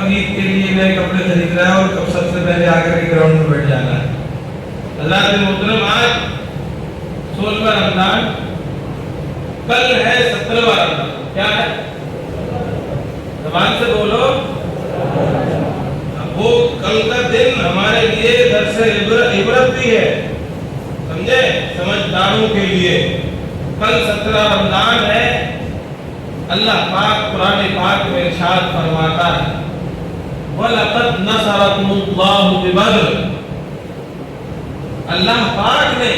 بقرعید کے لیے نئے کپڑے خرید رہا ہے اور کب سب سے پہلے آ کر کے گراؤنڈ میں بیٹھ جانا ہے. اللہ کے محترم آج 16واں رمضان، کل ہے 17واں رمضان. کیا ہے؟ زبان سے بولو. وہ کل کا دن ہمارے لیے درس عبرت بھی ہے، سمجھے، سمجھداروں کے لیے. کل 17 رمضان ہے. اللہ پاک قرآن پاک میں ارشاد فرماتا ہے وَلَقَدْ نَصَرَكُمُ اللَّهُ بِبَدْرٍ. اللہ پاک نے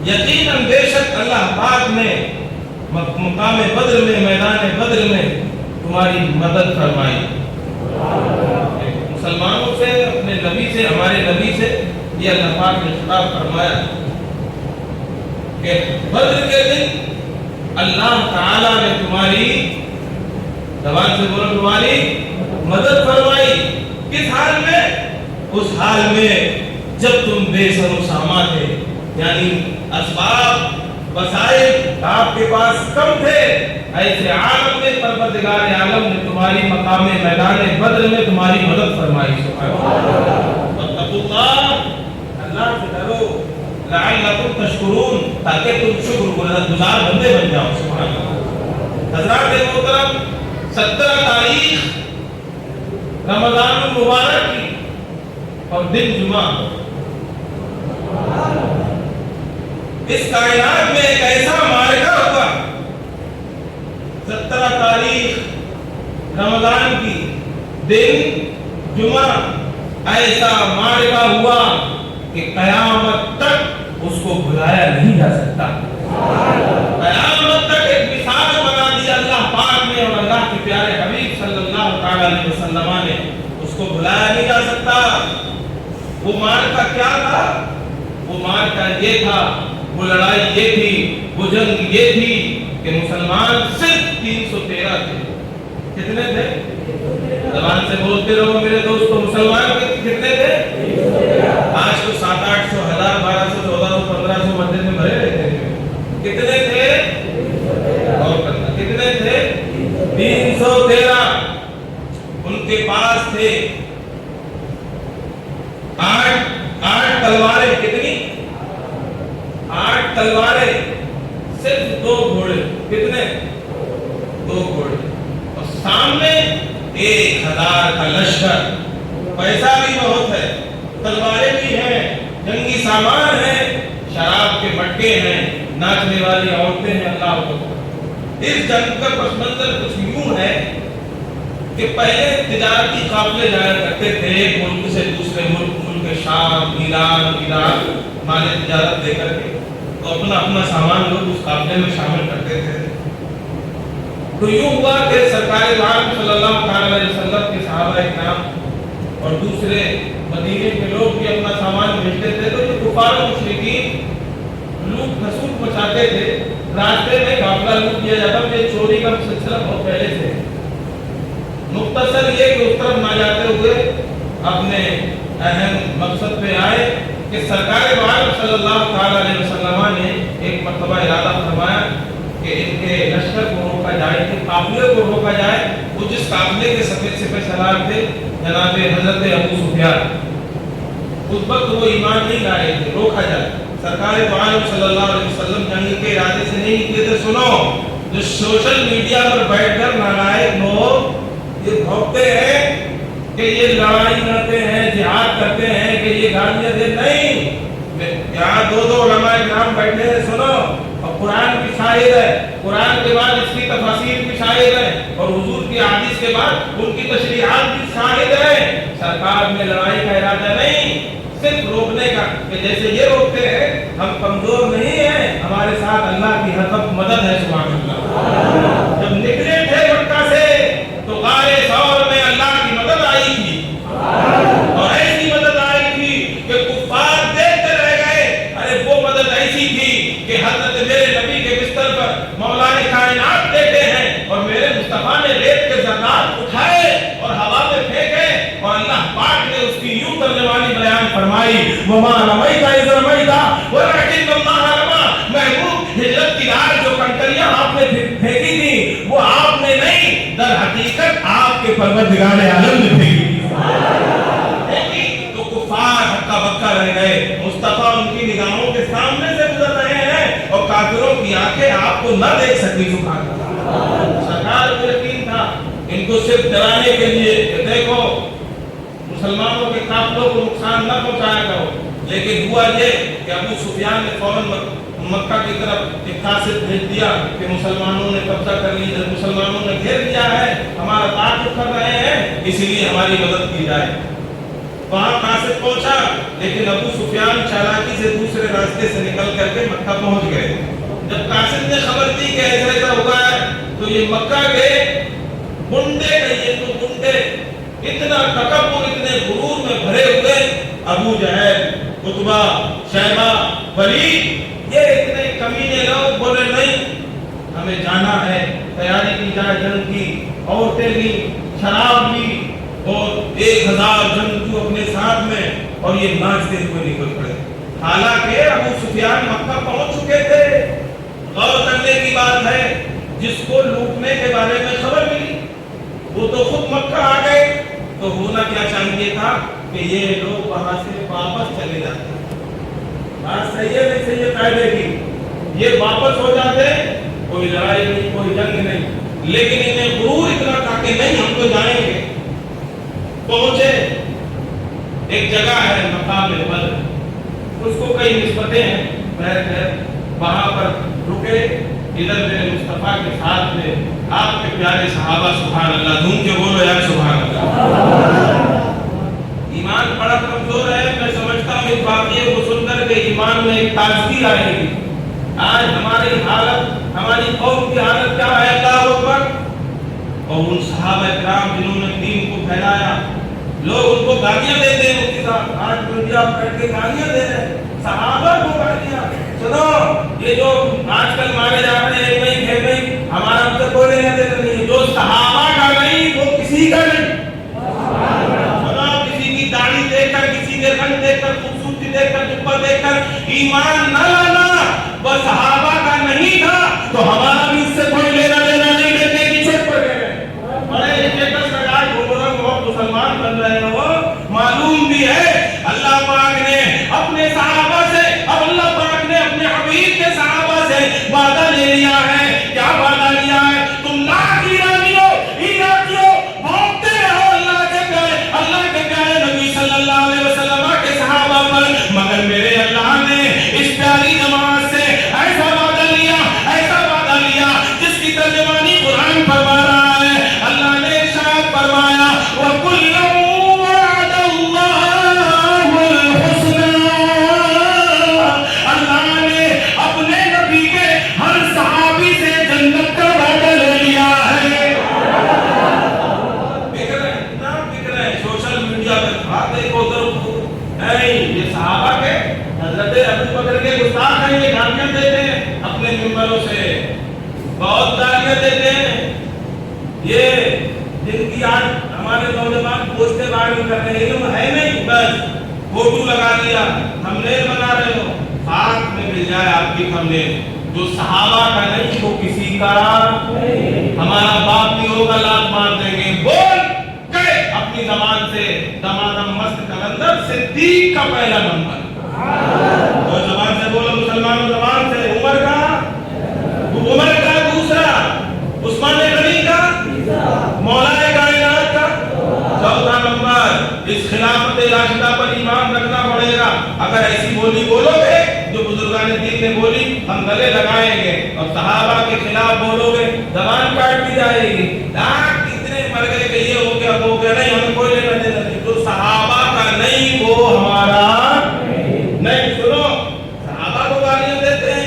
یقیناً بے شک اللہ پاک نے مقام بدر میں، میدان بدر میں تمہاری مدد فرمائی. مسلمانوں سے، اپنے نبی سے، ہمارے نبی سے یہ اللہ پاک نے خطاب فرمایا کہ بدر کے دن اللہ تعالیٰ نے تمہاری، زبان سے بولو، تمہاری مدد فرمائی. کس حال میں؟ اس حال میں جب تم بے سر و سامان تھے، یعنی اسباب وسائل آپ کے پاس کم تھے. ایسے عالم میں پروردگار عالم نے تمہاری مقام میدان بدر میں تمہاری مدد فرمائی. سبحان اللہ. واتقوا اللہ، اللہ سے ڈرو، لعلکم تشکرون، تاکہ تم شکر گزار بندے بن جاؤ. سبحان اللہ. حضرات محترم، 17 تاریخ رمضان المبارک کی اور دن جمعہ. اس کائنات میں ایک ایسا معرکہ ہوا، 17 تاریخ رمضان کی دن جمعہ، ایسا معرکہ ہوا کہ قیامت تک اس کو بھلایا نہیں جا سکتا. قیامت تک ایک مثال بنا دیا اللہ پاک نے اور اللہ کے پیارے حبیب صلی اللہ علیہ وسلم نے. اس کو بھلایا نہیں جا سکتا. وہ معرکہ کیا تھا؟ وہ معرکہ یہ تھا، وہ لڑائی یہ تھی، وہ جنگ یہ تھی کہ مسلمان صرف 313 تھے. کتنے تھے؟ زبان سے بولتے رہو میرے دوستو. مسلمان کتنے تھے؟ آج تو 700-800 1000 1200 1400 1500 مسجد میں بھرے رہتے ہیں. کتنے تھے؟ اور کتنے تھے؟ 313. ان کے پاس تھے 8 تلواریں. کتنی؟ 8 تلواریں، صرف 2 گھوڑے. کتنے؟ 2 گھوڑے. اور سامنے 1000 کا لشکر. پیسہ بھی بہت ہے، تلواریں بھی ہیں، جنگی سامان ہے، شراب کے مٹکے ہیں، ناچنے والی عورتیں ہیں. اللہ اکبر. اس جنگ کا پس منظر کچھ یوں ہے کہ پہلے تجارتی قافلے جایا کرتے تھے ایک ملک سے دوسرے ملک شام، ایران، عراق، مال تجارت دے کر کے تو اپنا اپنا سامان لوگ اس قافلے میں شامل کرتے تھے. تو یوں ہوا کہ سرکار عالم صلی اللہ علیہ وسلم کے صحابہ اکرام اور دوسرے مدینے کے لوگ بھی اپنا سامان بھیجتے تھے. تو یہ کفار و مشرکین لوٹ کھسوٹ مچاتے تھے. راستے میں قافلہ لوٹ کیا جاتا. یہ چوری کا سلسلہ بہت پہلے سے. مختصر یہ کہ اس طرف نہ جاتے ہوئے اپنے اہم مقصد پہ آئے کہ سرکار عالم صلی اللہ علیہ وسلم نے ایک مرتبہ ارادہ فرمایا کہ ان کے لشکر کو روکا جائے، کہ قافلے کو روکا جائے. وہ جس قافلے کے سپہ سالار تھے جناب حضرت ابو سفیان، اس وقت وہ ایمان نہیں لائے تھے. روکا جائے. سرکار عالم صلی اللہ علیہ وسلم جنگ کے ارادے سے نہیں نکلے تھے. سنو، جو سوشل میڈیا پر بیٹھ کر نالائق لوگ یہ بھوکتے ہیں کہ یہ لڑائی کرتے ہیں، جہاد کرتے ہیں، کہ یہ گالیاں دے. نہیں، یہاں 2 علماء کرام بیٹھے ہیں. سنو، اور قرآن کی شاہد ہے، قرآن کے بعد اس کی تفاسیر بھی شاہد ہے، اور حضور کی حدیث کے بعد ان کی تشریحات بھی شاہد ہے. سرکار میں لڑائی کا ارادہ نہیں، صرف روکنے کا. کہ جیسے یہ روکتے ہیں، ہم کمزور نہیں ہیں، ہمارے ساتھ اللہ کی حقیقت مدد ہے. سبحان اللہ. جب نکلے تھے مکہ سے تو غار ثور میں اللہ کی مدد آئی تھی، اور ایسی مدد آئی تھی کہ کفار دیکھتے رہ گئے. ارے وہ مدد ایسی تھی کہ حضرت میرے نبی کے بستر پر مولا کائنات بیٹھے ہیں اور میرے مصطفیٰ نے ریت کے ذرات اٹھائے اور ہوا میں پھینکے، اور اللہ پاک نے اس کی یوں ترجمانی والی بیان فرمائی وما رمیت اذ رمیت ولکن اللہ رمی. محبوب، ہجرت کی رات جو کنکریاں آپ نے پھینکی تھی وہ آپ نے نہیں، در حقیقت آپ کے परवरदिगार आलम ने फेंकी। तो कुफार हक्का बक्का रह गए, मुस्तफा उनकी निगाहों के सामने से गुजर रहे हैं और काफिरों की आंखें आपको न देख सकी। सुभान अल्लाह। सरकार को यकीन था इनको सिर्फ डराने के लिए देखो मुसलमानों के काफिलों को नुकसान न पहुंचाया करो, लेकिन हुआ ये कि अबू सुफियान ने फौरन मक्का की तरफ एक कासिद भेज दिया कि मुसलमानों ने कब्जा कर लिया, मुसलमानों ने घेर लिया है, हमारा ताक़ुब कर रहे हैं, इसलिए हमारी मदद की जाए। वहां कासिद पहुंचा, लेकिन अबू सुफियान चालाकी से दूसरे रास्ते से निकल करके मक्का पहुंच गए। जब कासिद ने खबर दी कि ऐसा ऐसा हुआ है, तो ये मक्का के गुंडे कहिए तो गुंडे इतना तकब्बुर, इतने गुरूर में भरे हुए, अबू जहल, उतबा, शैबा, वलीद, ये इतने कमीने लोग बोले नहीं, हमें जाना है, तैयारी की जाए जंग की, औरतें ली, शराब ली और 1000 जंगजू अपने साथ में, और ये नाचते हुए निकल पड़े। हालांकि अबू सुफियान मक्का पहुंच चुके थे। गौर करने की बात है, जिसको लूटने के बारे में खबर मिली वो तो खुद मक्का आ गए। तो होना क्या चाहिए था कि ये लोग वहां से वापस चले जाते। बात सही है नहीं सही है कायदे की, ये वापस हो जाते, कोई लड़ाई नहीं, कोई जंग नहीं, लेकिन इन्हें गुरूर इतना था कि नहीं हम तो जाएंगे। पहुंचे एक जगह है मकाम बद्र, उसको कई निस्बतें हैं, वहां पर रुके। इधर मेरे मुस्तफा के साथ में आपके प्यारे सहाबा, सुभान अल्लाह, धूम के बोलो यार सुभान अल्लाह। ईमान बड़ा कमजोर है, मैं समझता हूँ इस वाक़ये को सुनकर के ईमान में एक ताजगी आएगी। आज हमारी हालत, हमारी कौम की हालत क्या है, अल्लाह अकबर। और उन सहाबा इकराम जिन्होंने दीन को फैलाया, लोग उनको गालियां देते हैं, मुफ्ती साहब आज मीडिया पर बैठ के गालियां दे रहे हैं, सहाबा को गालियां। सुनो, ये जो आजकल मारे जा रहे हैं नहीं है नहीं, हमारा तो कोई लेना देना नहीं, जो सहाबा का नहीं वो किसी का नहीं। सुनो, किसी की दाढ़ी देखकर, किसी के रंग देखकर, खूबसूरती देखकर, जुब्बा देखकर ईमान न लाना, वो सहाबा का नहीं था तो हमारा भी उससे कोई लेना देना नहीं। देखने की चोट पर गए, बड़े स्टेटस लगाए घूम रहे हो, मुसलमान बन रहे हो, मालूम भी है अल्लाह पाक ने अपने सहाबा से, अब अल्लाह पाक ने अपने हबीब के सहाबा से वादा ले लिया है। क्या वादा लिया है? तुम लाख ईरानियों भोंकते रहो अल्लाह के प्यारे नबी सल्लल्लाहु अलैहि वसल्लम के सहाबा पर, मगर मेरे अल्लाह ने इस प्यारी जमात से ऐसा वादा लिया जिसकी तर्जुमानी कुरान फरमा रहा है। अल्लाह ने इरशाद फरमाया, वकुल्लु से बहुत गालियां देते हैं। ये जिनकी आज हमारे नौजवान पोस्टे वायरल कर रहे हैं, इल्म है नहीं, बस फोटो लगा दिया, थंबनेल बना रहे हो, साथ में मिल जाए आपकी थंबनेल। जो सहाबा का नहीं वो किसी का नहीं। हमारा बाप भी होगा लात मार देंगे, बोल गए अपनी जबान से, दमादम मस्त कलंदर सिद्दीक का पहला नंबर। तो जबान से बोलो मुसलमानों, जबान से। उमर का दूसरा, उस्मान गनी का, मौलाए कायनात का चौथा नंबर। इस खिलाफत राशिदा पर ईमान रखना पड़ेगा। अगर ऐसी बोली बोलोगे जो बुजुर्गान दीन ने बोली, हम गले लगाएंगे, और सहाबा के खिलाफ बोलोगे जबान काट दी जाएगी। कितने मर गए कि ये हो गया वो गया, नहीं हमें कोई लेना देना नहीं। जो सहाबा का नहीं वो हमारा नहीं। सुनो, सहाबा को गालियां देते हैं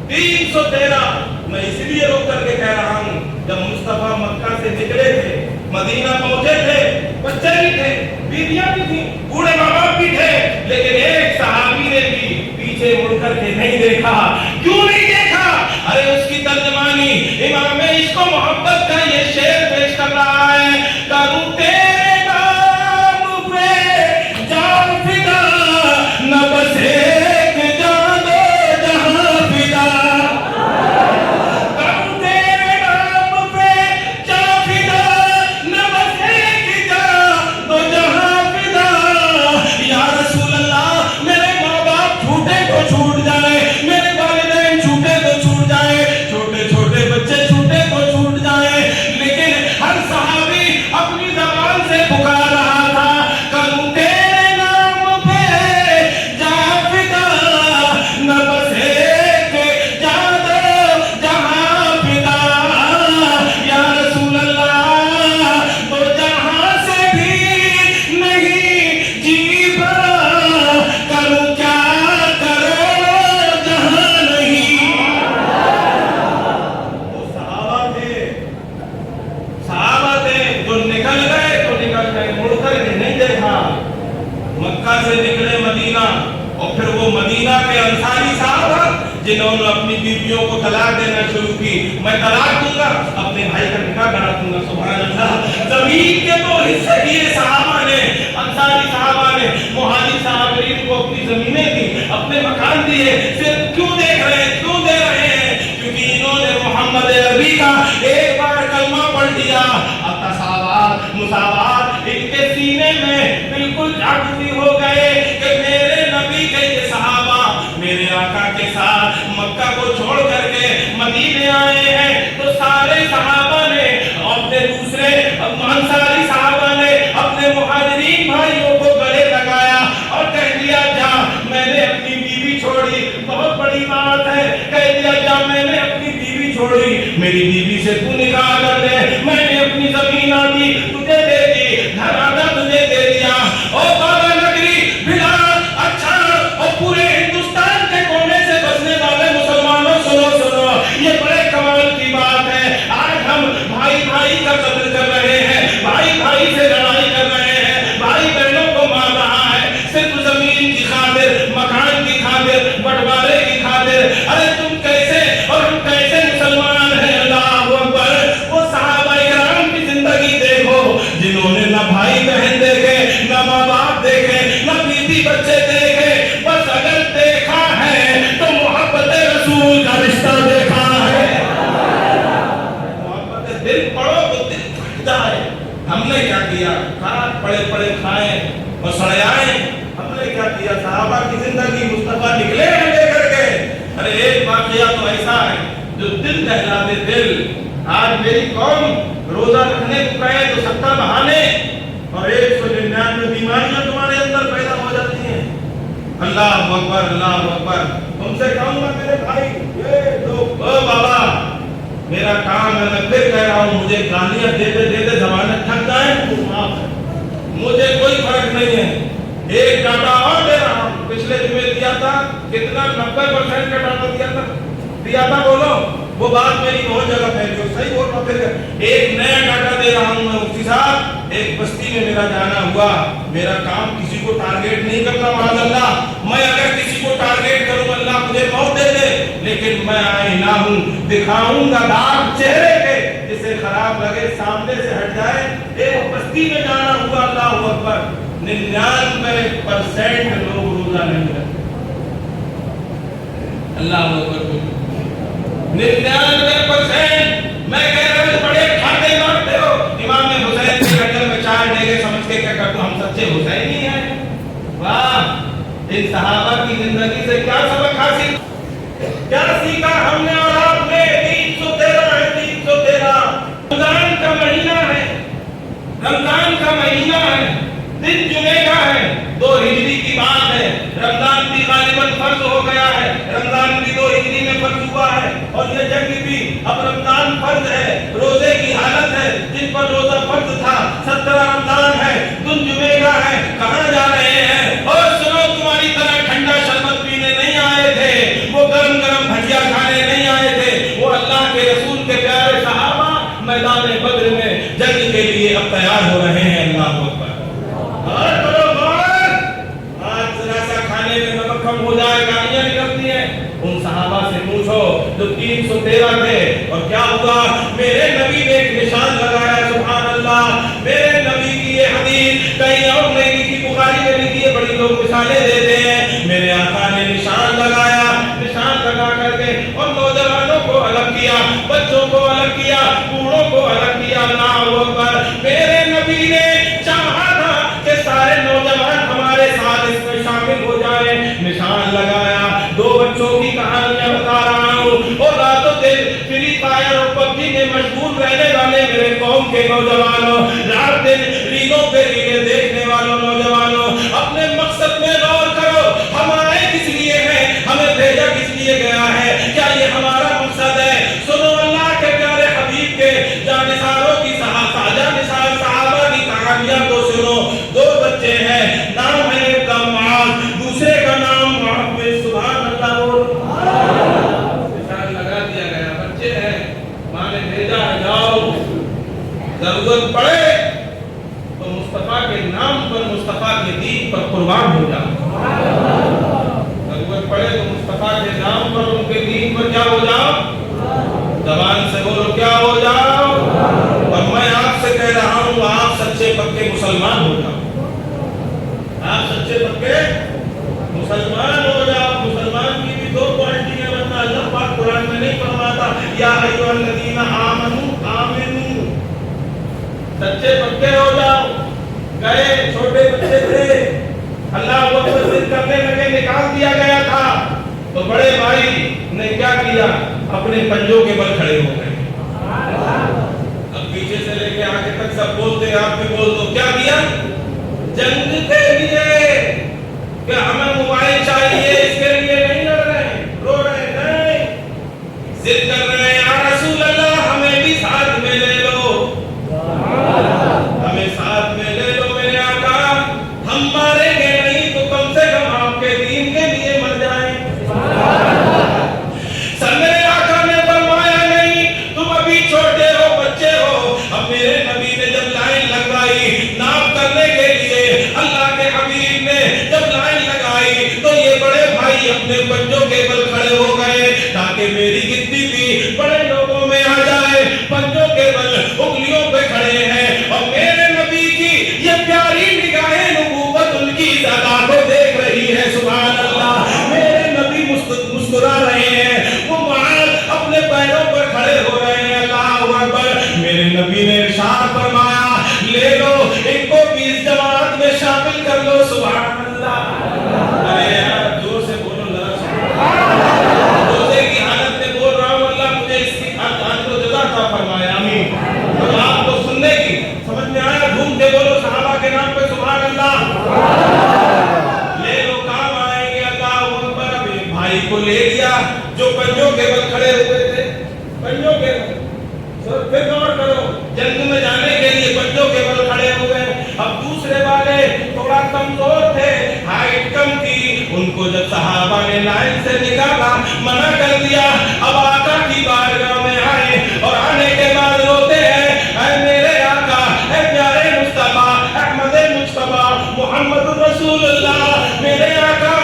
313। मैं इसलिए रोक करके कह रहा हूँ, जब मुस्तफा मक्का से निकले थे, मदीना पहुंचे थे, बच्चे भी थे, बीवियां भी थी, बूढ़े माँ बाप भी थे, लेकिन एक सहाबी ने भी पीछे मुड़ करके नहीं देखा। क्यों नहीं देखा? अरे उसकी तर्जमानी इमाम इसको मोहब्बत का ये शेर पेश कर रहा है, करूं तेरे नाम पे जान फिदा, न बस एक जान दो जहां फिदा। करूं तेरे नाम पे जान फिदा, न बस مکہ سے نکلے مدینہ، اور پھر وہ مدینہ کے انصاری صاحب جنہوں نے اپنی بیویوں کو طلاق دینا شروع کی، میں طلاق دوں گا، اپنے بھائی کا نکاح کرا دوں گا، سبحان اللہ۔ زمین کے تو حصے دیے صحابہ نے، انصاری صحابہ نے، مہاجر صحابین کو اپنی زمینیں دی، اپنے مکان دیے، صرف کیوں دیکھ رہے ہیں، کیوں دے رہے ہیں؟ کیونکہ انہوں نے محمد عربی کا ایک بار کلمہ پڑھ دیا، اب تساوات، مساوات ان کے سینے میں بالکل جاگتی ہو گئے کہ میرے نبی کے یہ صحابہ میرے آقا کے ساتھ مکہ کو چھوڑ کر کے مدینے آئے ہیں، تو سارے صحابہ نے اپنے دوسرے انصاری صحابہ نے اپنے مہاجرین بھائیوں کو گلے لگایا اور کہہ دیا جا میں نے اپنی بیوی چھوڑی، بہت بڑی بات ہے، کہہ دیا جا میں نے اپنی بیوی چھوڑی، میری بیوی سے تو نکاح کر لے، میں نے اپنی زمین آدھی تجھے دے دی، گھر آدھا تجھے دے دیا، او بابا نگری بلال اچھا اور پورے ہندوستان کے کونے سے بسنے والے مسلمانوں سنو سنو، یہ بڑے کمال کی بات ہے، آج ہم بھائی بھائی کا قتل کر رہے ہیں، بھائی بھائی سے لڑائی کر رہے ہیں، بھائی بہنوں کو مار رہا ہے، صرف زمین کی خاطر، مکان کی خاطر، بٹوارے کی خاطر، ارے تم کیسے اور ہم کیسے مسلمان ہیں؟ اللہ اکبر۔ وہ صحابہ کرام کی زندگی دیکھو جنہوں نے نہ بھائی بہن دیکھے، نہ ماں باپ دیکھے، نہ بیوی بچے دیکھے، بس اگر دیکھا ہے تو محبت رسول کا رشتہ دیکھا ہے۔ محبت دل پڑھو تو دل پھٹ جائے۔ ہم نے کیا کیا؟ کھات پڑے پڑے کھائیں اور سڑے آئیں۔ ہم نے کیا کیا؟ صحابہ کی زندگی مصطفیٰ نکلے ہیں لے کر کے۔ ارے ایک واقعہ تو ایسا ہے جو دل دہلا دے دل۔ آج میری قوم روزہ رکھنے کو کہے تو 70 بہانے اور 199 بیماریاں تمہارے اندر پیدا ہو جاتی ہیں۔ اللہ اکبر، اللہ اکبر۔ تم سے کہوں گا میرے بھائی، یہ لوگ او بابا میرا کام ہے، میں پھر کہہ رہا ہوں، مجھے گالیاں دیتے دیتے زبانیں تھک جائیں تو معاف ہے، مجھے کوئی فرق نہیں ہے۔ ایک ڈاٹا اور دے رہا ہوں، پچھلے جمعے دیا تھا کتنا، 90% کا ڈاٹا دیا تھا بولو، وہ بات میری بہت جگہ پھیلی ہو، صحیح بول رہا ہوں۔ پھر ایک نیا ڈاٹا دے رہا ہوں میں مفتی صاحب، ایک بستی میں میرا جانا ہوا، میرا کام کسی کو ٹارگیٹ نہیں کرنا معاذ اللہ، میں اگر کسی کو ٹارگیٹ کروں اللہ مجھے موت دے دے، لیکن میں آئینہ ہوں، دکھاؤں گا داغ چہرے کے، جسے خراب لگے سامنے سے ہٹ جائے۔ ایک بستی میں جانا ہوا، اللہ اکبر، 99% لوگ روزہ نہیں رکھتے، اللہ اکبر، 99%۔ میں کہہ رہا ہوں بڑے کھاتے مارتے ہو، امام حسین کے گھر میں 4 ڈیگے سمجھ کے کیا کرتے ہو، ہم سچے حسینی ہیں۔ واہ، ان صحابہ کی زندگی سے کیا سبق حاصل، کیا سیکھا ہم نے اور آپ نے؟ 313 ہے، 313 رمضان کا مہینہ ہے، رمضان کا مہینہ ہے، دن جمعے کا ہے، 2 ہجری کی بات ہے، رمضان بھی غالباً فرض ہو گیا ہے، رمضان بھی 2 ہجری میں فرض ہوا ہے، اور یہ جنگ بھی اب رمضان فرض ہے، روزے کی حالت ہے، جن پر روزہ فرض تھا 17 رمضان ہے، دن جمعے کا ہے، کہاں جا رہے ہیں؟ اور سنو، تمہاری طرح ٹھنڈا شربت پینے نہیں آئے تھے، وہ گرم گرم بھجیا کھانے نہیں آئے تھے، وہ اللہ کے رسول کے پیارے صحابہ میدان بدر میں جنگ کے لیے اب تیار ہو رہے ہیں۔ اللہ اکبر، اور کرو غور، آج ذرا سا کھانے میں نمک کم ہو جائے گالیاں نکلتی ہیں، ان صحابہ سے پوچھو جو 313 تھے، اور کیا ہوا؟ میرے نبی نے ایک نشان لگایا، سبحان اللہ، میرے نبی کی یہ حدیث کہیں اور نہیں لکھی، بخاری میں لکھی ہے، بڑی لوگ مثالیں دیتے ہیں، میرے آقا نے نشان لگایا، نشان لگا کر کے اور نوجوانوں کو الگ کیا، بچوں کو الگ کیا، بوڑھوں کو الگ کیا۔ اللہ اکبر، میرے نبی نے چاہا تھا کہ سارے نوجوان ہمارے ساتھ اس میں شامل ہو جائیں، نشان لگایا۔ 2 بچوں کی کہانیاں بتا رہا ہوں، اور رات و دن فری فائر اور پبجی میں مشغول رہنے والے میرے قوم کے نوجوانوں، رات دن ریلوں پہ ریلیں دیکھنے والوں نوجوانوں، اپنے مقصد میں غور کرو، ہم آئے کس لیے ہیں، ہمیں بھیجا کس لیے گیا ہے، کیا یہ ہمارا مقصد ہے؟ سنو اللہ کے پیارے حبیب کے جانثاروں کی جانثار صحابہ کی کہانیاں تو سنو۔ 2 بچے ہیں، نام ہے ایک کا معاذ، دوسرے کا نام محمد، سبحان اللہ، نشان لگا دیا گیا، بچے ہیں، ماں نے بھیجا ہے، جاؤ، ضرورت پڑے تو مصطفیٰ کے نام پر مصطفیٰ के दीन पर कुर्बान हो जाओ। जरूरत पड़े तो मुस्तफा के नाम पर, उनके दीन पर क्या हो जाओ, जबान से बोलो क्या हो जाओ। और मैं आपसे कह रहा हूँ, आप सच्चे पक्के मुसलमान हो जाओ, आप सच्चे पक्के मुसलमान हो जाओ। मुसलमान की भी दो क्वालिटी है, वरना अल्लाह पाक कुरान में नहीं फरमाता या अय्युहल्लज़ीना आमनू आमिनू, सच्चे पक्के हो जाओ। गए छोटे बच्चे थे, अल्लाह वो जिद करने लगे, निकाल दिया गया था, तो बड़े भाई ने क्या किया, अपने पंजों के बल खड़े हो गए। अब पीछे से लेके आगे तक सब बोलते, आप भी बोल दो, क्या किया, जंग के लिए, क्या हमें मोबाइल चाहिए इसके लिए नहीं लड़ रहे, रो रहे नहीं, जिद कर रहे हैं, या रसूल अल्लाह हमें भी साथ में ले लो, हमें साथ में ले लो मेरे आका, हम मारेंगे नहीं तो कम से कम आपके दीन के लिए मर जाएं। सर मेरे आका ने फरमाया नहीं, तुम अभी छोटे हो, बच्चे हो। अब मेरे नबी ने जब लाइन लगवाई नाप करने के लिए, अल्लाह के हबीब ने जब लाइन लगाई, तो ये बड़े भाई अपने पंजों के बल खड़े हो गए, ताकि मेरी गिनती भी बड़े लोगों में आ जाए। पंजों के बल उंगलियों पे खड़े हैं, और मेरे नबी की ये प्यारी निगाहें नबूवत उनकी अदा को देख रही है। सुभान अल्लाह, मेरे नबी मुस्कुरा रहे हैं, वो मुआज़ अपने पैरों पर खड़े हो रहे हैं। अल्लाहु अकबर। मेरे नबी ने इरशाद फरमाया, ले लो इनको भी इस जमात में शामिल कर लो। सुभान अल्लाह। अरे यार जोर से बोलो जरा, रोजे की हालत में बोल रहा हूँ, अल्लाह मुझे इसकी आज को जज़ा अता फरमाए, आमीन। और आपको सुनने की समझ में आया, घूम के बोलो सहाबा के नाम पे सुभान अल्लाह। ले लो काम आएंगे। अल्लाहु अकबर। अब एक भाई को ले लिया जो पंजों के बल खड़े हुए थे, पंजों के बल। फिर गौर करो, जंग में जाने के लिए पंजों के बल खड़े हुए। अब दूसरे वाले थोड़ा कमजोर थे, हाइट कम थी, उनको जब सहाबा ने लाइन से निकाला, मना कर दिया। अब आका की बारगाह में आए, और आने के बाद रोते हैं, ऐ मेरे आका, ऐ प्यारे मुस्तफा, अहमद मुस्तफा, मोहम्मद रसूलुल्लाह, मेरे आका,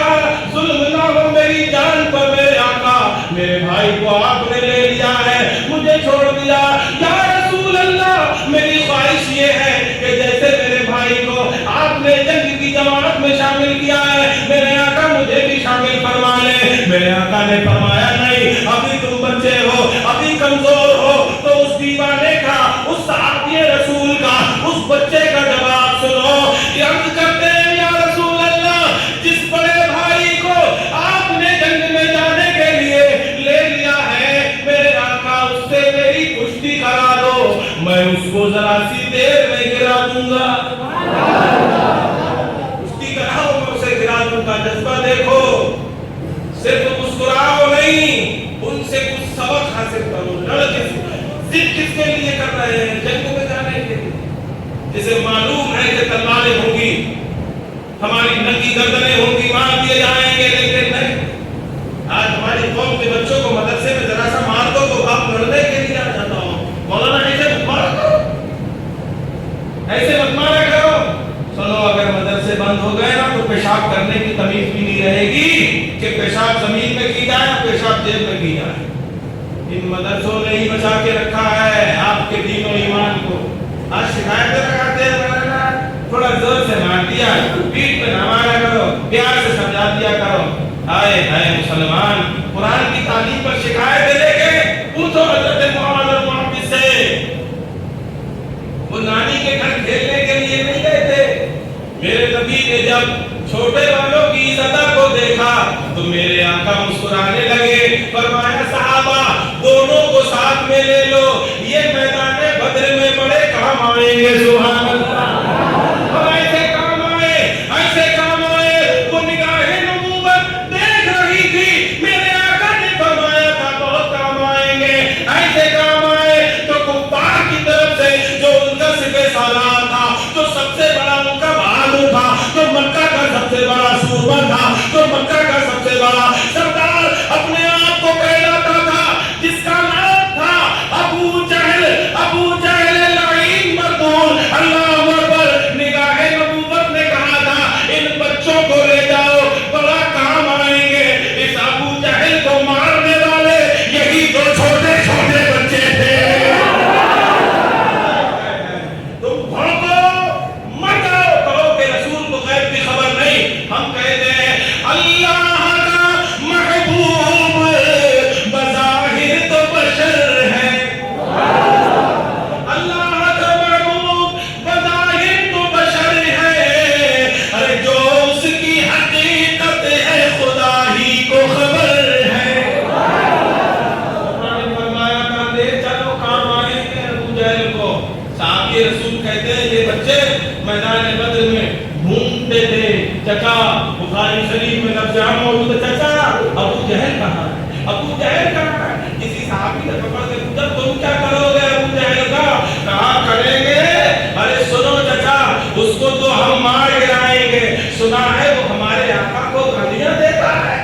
जुल्म ना हो मेरी जान पर मेरे आका, मेरे भाई को आपने ले लिया है, मुझे छोड़ दिया। या रसूल अल्लाह, मेरी ख्वाहिश ये है कि जैसे मेरे भाई को आपने जंग की जमात में शामिल किया है, मेरे आका मुझे भी शामिल फरमा ले। मेरे आका ने फरमाया नहीं, अभी तुम बच्चे हो, अभी कमजोर हो, तो उस दीवाने का, उस सहाबी रसूल का, उस बच्चे का जवाब सुनो। अर्ज करते हैं, या रसूल अल्लाह, जिस बड़े भाई को आपने जंग में जाने के लिए ले लिया है, मेरे आका उससे मेरी कुश्ती करा दो, मैं उसको जरा सी देर में गिरा दूंगा। कुश्ती कराओ, मैं उसे गिरा दूंगा। जज्बा देखो, सिर्फ मुस्कुराओ नहीं, उनसे कुछ सबक हासिल करो। लड़के जिद किसके लिए कर रहे हैं, जंग में जाने के लिए। जिसे मालूम है कि तलवारें होंगी, हमारी नंगी गर्दनें होंगी, मार दिए जाएंगे, लेकिन नहीं। आज हमारी कौम के बच्चों को मदरसे में जरा सा मार दो तो आप लड़ने के लिए आ जाता हो। मौलाना ऐसे मत मारा करो, ऐसे मत मारा करो। सुनो, अगर मदरसे बंद हो गए ना तो पेशाब करने की तमीज भी नहीं रहेगी कि पेशाब जमीन में की जाए, पेशाब जेब में की जाए। इन मदरसों ने ही बचा के रखा है आपके दीन और ईमान को। आज शिकायत लगाते हैं, थोड़ा जोर से मार दिया, पीठ पे ना मारा करो, प्यार से समझा दिया करो। आए हाय मुसलमान, कुरान की तालीम पर शिकायत लेके पूछो हजरत मुहम्मद मुहम्मद से। वो नानी के घर खेलने के लिए नहीं गए थे। मेरे नबी ने जब छोटे वालों की सदा को देखा तो मेरे आका मुस्कुराने लगे। फरमाया, सहाबा दोनों को साथ में ले लो, ये मैदान बद्र में बड़े काम आएंगे। सुभान अल्लाह। ऐसे काम आए, ऐसे काम आए। वो निगाहें नबूवत देख रही थी, मेरे आका ने फरमाया था बहुत काम आएंगे। ऐसे काम आए तो कुफ्फार की तरफ से जो उनका सिपह सालार था, जो सबसे बड़ा उनका बहादुर था, जो मक्का का सबसे बड़ा सूरबा था, जो मक्का का सबसे बड़ा सरदार अपने आप को कहलाता था, जिसका नाम था अबू जहल। अबू जहल लाइन मरदून। अल्लाह मैदान बद्र में ढूंढते थे। चचा, बुखारी शरीफ में लफ्ज़ आम मौजूद है, चचा अबू जहल कहाँ है, अबू जहल कहाँ है। किसी सहाबी ने पकड़ के पूछा तुम क्या करोगे अबू जहल का, कहा करेंगे, अरे सुनो चचा, उसको तो हम मार गिराएंगे, सुना है वो हमारे आका को गालियां देता है,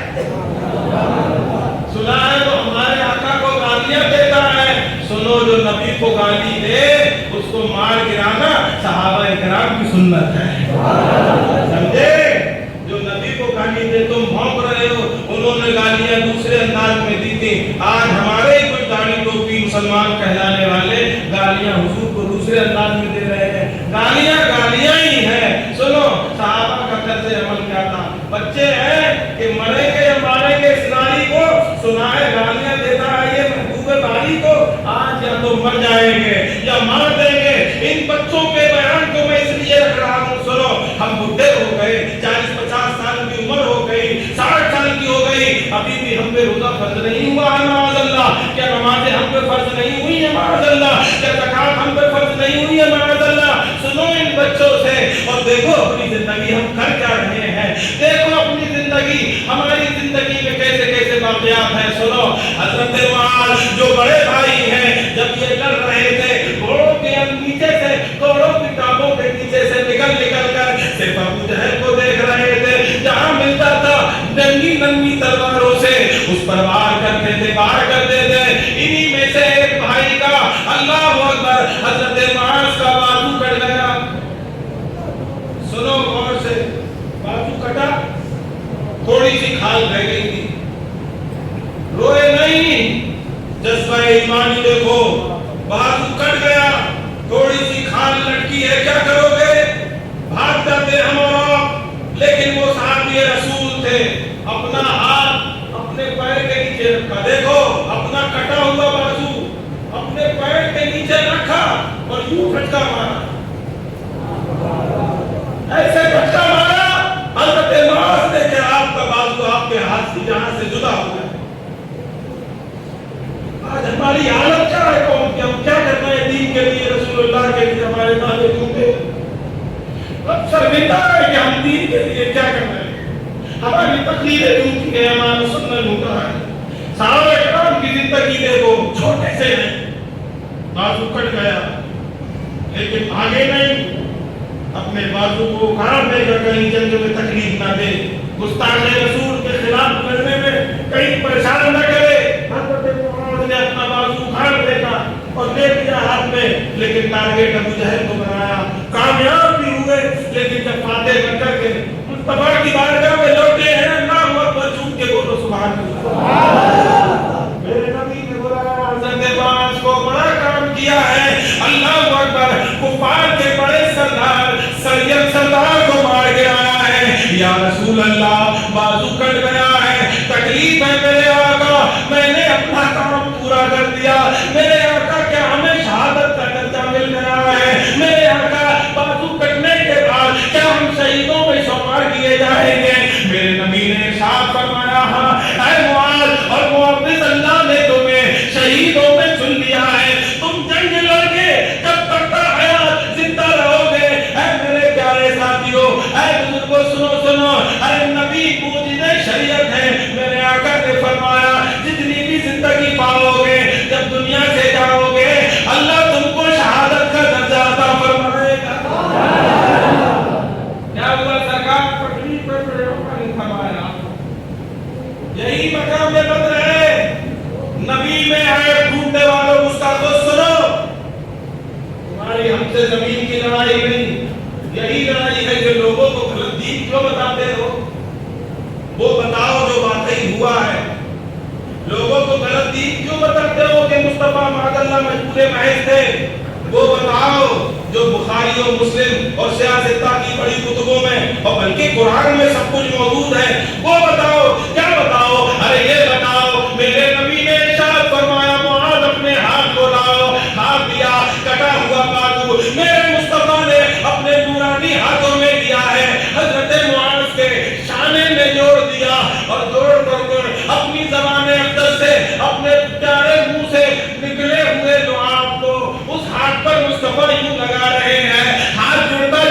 सुना है वो हमारे आका को गालियां देता है। सुनो, जो नबी को गाली दे उसको मार गिराना सहाबा इकराम की सुन्नत है, समझे। जो नबी को गाली दे, तुम भौंक रहे हो, उन्होंने गालियां दूसरे अंदाज में दी थी। आज हमारे ही कुछ दाढ़ी टोपी मुसलमान कहलाने वाले गालियां हुजूर को दूसरे अंदाज में दे रहे हैं। गालियां गालियां ही है। सुनो, सहाबा का तर्ज़ अमल क्या था। बच्चे हैं कि मरेंगे या मारेंगे इस नारी को, सुना है गालियां देता है ये महबूबे बारी को, आज या तो मर जाएंगे या मार देंगे। इन बच्चों के बयान को मैं इसलिए रख रहा हूँ, सुनो, हम बुढ़े हो गए, 40-50 साल की उम्र हो गई, 60 साल की हो गई, अभी भी हम पे रोजा फर्ज नहीं हुआ है माअज़ल्लाह, क्या नमाज़ें हम पे फर्ज नहीं हुई है माअज़ल्लाह, क्या ज़कात हम पे फर्ज नहीं हुई है माअज़ल्लाह। सुनो इन बच्चों से और देखो अपनी जिंदगी हम कर क्या रहे हैं, देखो अपनी जिंदगी, हमारी जिंदगी में कैसे कैसे वाक़यात हैं। सुनो, हज़रत मुआज़ जो बड़े भाई हैं, जब ये लड़ रहे थे घोड़ों के नीचे से, घोड़ों की टांगों के नीचे से निकल निकल कर सिर्फ अबू जहल को देख रहे थे। जहां मिलता था नंगी नंगी तलवारों से उस पर वार करते थे, वार करते थे। इन्हीं में से एक भाई का, अल्लाह अकबर, हज़रत मुआज़ का बाजू कट गया। सुनो गौर से, बाजू कटा, थोड़ी सी खाल रह गई थी, रोए नहीं, जज्बा ईमानी देखो, बाजू कट गया, थोड़ी सी खाल लटकी है, क्या करोगे, भाग जाते हम और आप। लेकिन वो साहबी रसूल थे, अपना हाथ अपने पैर के नीचे रखा, देखो अपना कटा हुआ बाजू अपने पैर के नीचे रखा और यूं फटका मारा, ऐसे फटका मारा, हज़रत मुआज़ ने कि आपका बाजू आपके हाथ से जहां से जुदा हो गया। आज हमारी हालत क्या है, कौन क्या क्या करना है दीन के लिए, रसूलुल्लाह के लिए, हमारे नारे झूठे, अब शर्मिंदा है कि हम दीन के लिए क्या करना है, हमारी तकलीफें झूठी है, हमारा सुन्नत झूठा है। सहाबा इकराम की जिंदगी देखो, छोटे से हैं, बाजू कट गया लेकिन आगे नहीं, अपने बाजू को उखाड़ देगा कहीं जंग में तकलीफ ना दे, गुस्ताखे रसूल के खिलाफ लड़ने में कहीं परेशान न करे। ने अपना बाजू उखाड़ देगा और ले लिया हाथ में, लेकिन टारगेट अबू जहल को बनाया, कामयाब भी हुए। लेकिन जब फातेह बनकर के मुस्तफा की बारगाह में लौटे हैं, अल्लाहू अकबर, झूम के बोलो सुभान अल्लाह। मेरे नबी ने बोला हज़रत मुआज़ को बड़ा काम किया है, अल्लाहू अकबर, कुफार के बड़े सरदार सैयद सरदार को मार के आया है। या रसूल अल्लाह, बाजू कट गया है, तकलीफ है मेरे आका, मैंने अपना काम पूरा कर दिया, मेरे आका क्या हमें शहादत का दर्जा मिल गया है, मेरे आका बाजू कटने के बाद क्या हम शहीदों में शुमार किए जाएंगे। मेरे नबी ने इरशाद फरमाया, हां ऐ मुआज़, और मुअव्विज़ अल्लाह ने तुम्हें शहीदों में चुन लिया है, तुम जंग लड़के जब तक हयात जिंदा रहोगे। ऐ मेरे प्यारे साथियों, ऐ बुजुर्गों, सुनो सुनो, अरे नबी मुजिज़े शरीयत है, मेरे आका ने फरमाया जितनी भी जिंदगी पाओगे, जब दुनिया से जाओगे, अल्लाह तुमको शहादत का दर्जा अता फरमाएगा। क्या हुआ सरकार, पटरी पर फरमाया, यही मकाम में बदल है। नबी में आए ढूंढने वालों, उसका तो सुनो, तुम्हारी हमसे जमीन की लड़ाई नहीं, यही लड़ाई है जो लोगों को गलत दीन क्यों बताते हो, वो बताओ जो वाकई हुआ है। लोगों को गलत दीन क्यों बताते हो कि मुस्तफा मादल्ला मजबूरे महज थे, वो बताओ जो बुखारी और मुस्लिम और सियासत की बड़ी कुतुबों में और बल्कि कुरान में सब कुछ मौजूद है, वो बताओ। क्या बताओ, अरे ये बताओ, मेरे नबी ने इरशाद फरमाया, मुआज़ अपने हाथ को लाओ, हाथ दिया, कटा हुआ बाजू मेरे मुस्तफा ने अपने नूरानी हाथों में दिया है, हज़रत मुआज़ के शाने में जोड़ दिया और जोड़ करके अपनी ज़बान अक़दस से, अपने प्यारे मुंह से निकले हुए दुआ को उस हाथ पर मुस्तफा यूं लगा रहे हैं, हाथ जुड़ता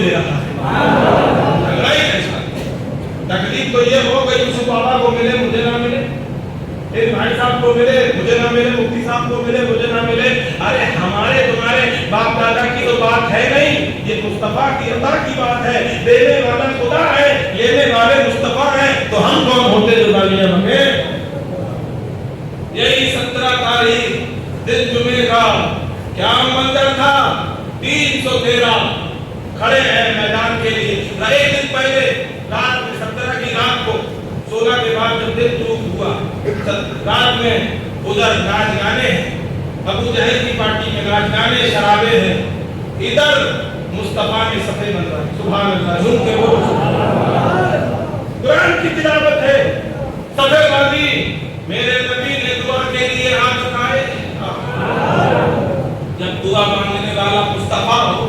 दे रहा है। तकलीफ तो ये हो गई, यूसुफ बाबा को मिले मुझे ना मिले, एक भाई साहब को मिले मुझे ना मिले, मुफ्ती साहब को मिले मुझे ना मिले। अरे हमारे तुम्हारे बाप दादा की तो बात है नहीं, ये मुस्तफा की अता की बात है। देने वाला खुदा है, लेने वाले मुस्तफा है, तो हम कौन होते जो गालियां मांगे। यही 17 तारीख दिन जुमे का क्या मंजर था, 313 खड़े हैं मैदान के लिए। एक दिन पहले रात में 17 की रात को 16 के बाद जब दिन शुरू हुआ, रात में उधर नाच गाने हैं, अबू जहल की पार्टी में नाच गाने शराबे हैं, इधर मुस्तफा के सफे मंजर, सुभान अल्लाह, झूम के बोलो कुरान की तिलावत है, सफे बाजी। मेरे नबी ने दुआ के लिए हाथ उठाए। जब दुआ मांगने वाला मुस्तफा हो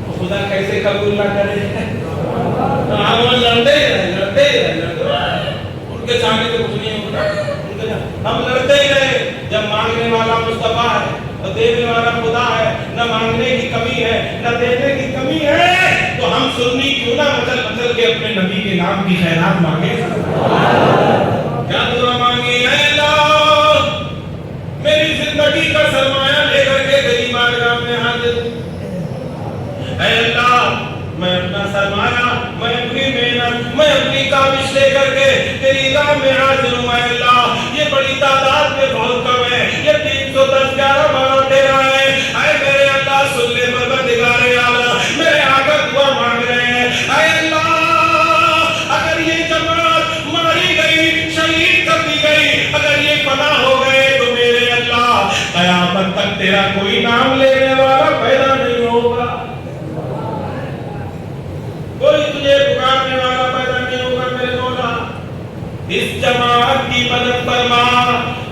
तो खुदा कैसे कबूल ना करे। लड़ते उनके चाहने से कुछ नहीं होगा, हम लड़ते ही रहे। जब मांगने वाला मुस्तफा है तो देने वाला खुदा है, न मांगने की कमी है न देने की कमी है, तो हम सुन्नी क्यों ना मचल मचल के अपने नबी के नाम की खैरात मांगे। क्या दुआ मांगी है, अल्लाह मेरी जिंदगी का सरमाया लेकर के तेरी बारगाह में हाजिर हूं। ऐ अल्लाह मैं अपना सरमाया, मैं अपनी मेहनत, मैं अपनी काबिश लेकर के तेरी राह में हाजिर हूं। ऐ अल्लाह ये बड़ी तादाद में बहुत कम है, ये 310 11 मानो तेरा है। ऐ मेरे अल्लाह सुन ले परवरदिगारे आला, मेरे आका दुआ मांग रहे हैं। ऐ अल्लाह अगर ये जमात मारी गई, शहीद कर दी गई, अगर ये फना हो गए तो मेरे अल्लाह कयामत तक तेरा कोई नाम लेने वाला पैदा नहीं होगा, कोई तुझे पुकारने वाला पैदा नहीं होगा मेरे मौला। इस जमात की मदद फरमा।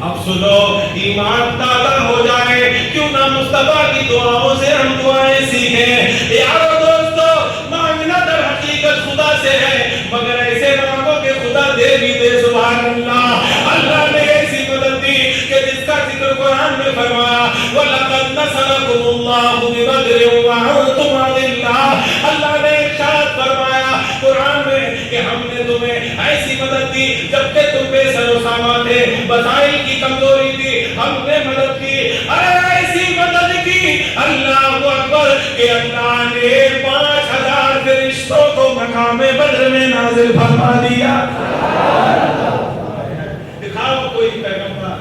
अब सुनो, ईमान ताज़ा हो जाए, क्यों ना मुस्तफा की दुआओं से हम दुआएं सीखें। यारो दोस्तों, मांगना दर हकीकत खुदा से है, मगर ऐसे मांगो कि खुदा दे भी दे। सुभान अल्लाह। अल्लाह ने ऐसी मदद दी कि जिसका जिक्र कुरान में फरमाया, वलक़द नसरकुमुल्लाहु बिबद्रिन व अंतुम अज़िल्लाह। अल्लाह ने इरशाद फरमाया कुरान में कि हमने तुम्हें ऐसी मदद दी जबकि तुम बेसरो सामा थे, वसाइल की कमजोरी थी, हमने मदद की। अरे ऐसी मदद की, अल्लाहु अकबर, कि अल्लाह ने 5000 फरिश्तों को मकामे बद्र में नाजिल फरमा दिया। दिखाओ कोई पैगंबर,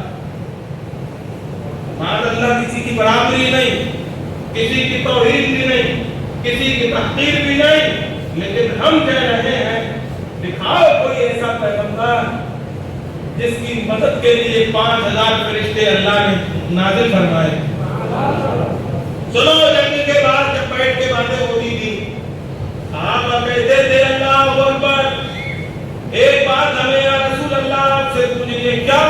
माज़अल्लाह किसी की बराबरी नहीं, किसी की तौहीद भी नहीं, किसी की तहकीर भी नहीं, लेकिन हम कह रहे हैं दिखाओ कोई ऐसा पैगंबर जिसकी मदद के लिए 5000 फरिश्ते अल्लाह ने नाजिल फरमाए। सुनो, जंग के बाद जब बैठ के बातें होती थी, आप कहते थे अल्लाहु अकबर, एक बात हमें या रसूल अल्लाह आपसे पूछिए। क्या?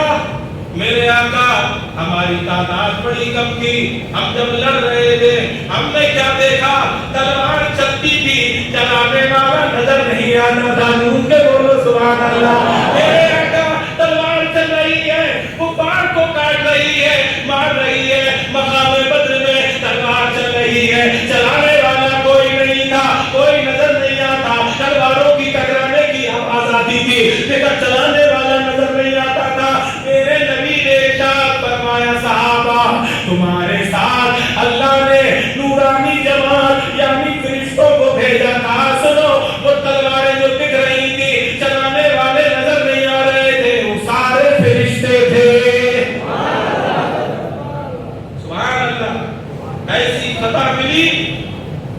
मेरे आका, हमारी तादाद बड़ी कम थी, हम जब लड़ रहे थे हमने क्या देखा, तलवार चलती थी, चलाने वाला नजर नहीं आता था। उनके बोलो सुभान अल्लाह। मेरे आका, तलवार चल रही है, कुफार को काट रही है, मार रही है, मकामे बद्र में तलवार चल रही है, चलाने वाला कोई नहीं था, कोई नजर नहीं आता। तलवारों की टकराने की आवाज आती थी, लेकिन चलाने वाला नजर नहीं आता था। मेरे नबी ने इरशाद फरमाया, सहाबा तुम्हारे साथ अल्लाह ने नूरानी जमात यानी फरिश्तों को भेजा था। सुनो, वो तलवारें जो दिख रही थी, चलाने वाले नजर नहीं आ रहे थे, वो सारे फरिश्ते थे। सुभान अल्लाह। ऐसी फतह मिली,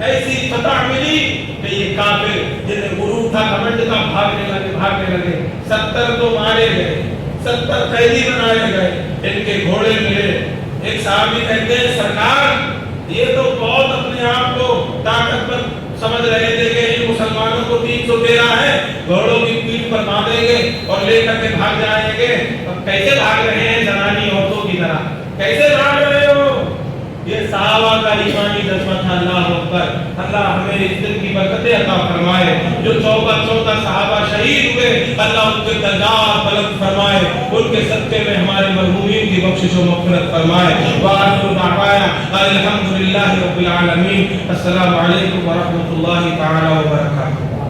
ऐसी फतह मिली कि ये काफिर जिन्हें गुरूर था, कमेंट था, भागने लगे। 70 तो मारे गए, 70 कैदी बनाए गए, इनके घोड़े मिले। एक साहब कहते हैं, सरकार ये तो बहुत अपने आप को ताकतवर समझ रहे थे कि इन मुसलमानों को 313 है, घोड़ों की पीठ पर बांधेंगे और लेकर के भाग जाएंगे। अब कैसे भाग रहे हैं जनानी औरतों की तरह, कैसे भाग रहे हो? ये सहाबा का ईमानी जज्बा था। अल्लाह अकबर। अल्लाह हमें इस दिन की बरकतें अता फरमाए। जो 14 सहाबा शहीद हुए, अल्लाह उनके दर्जात बुलंद फरमाए, उनके کے صدقے میں ہمارے مرحومین کی بخشش و مغفرت فرمائے. وآخر دعوانا الحمدللہ رب العالمین. السلام علیکم ورحمۃ اللہ تعالی وبرکاتہ.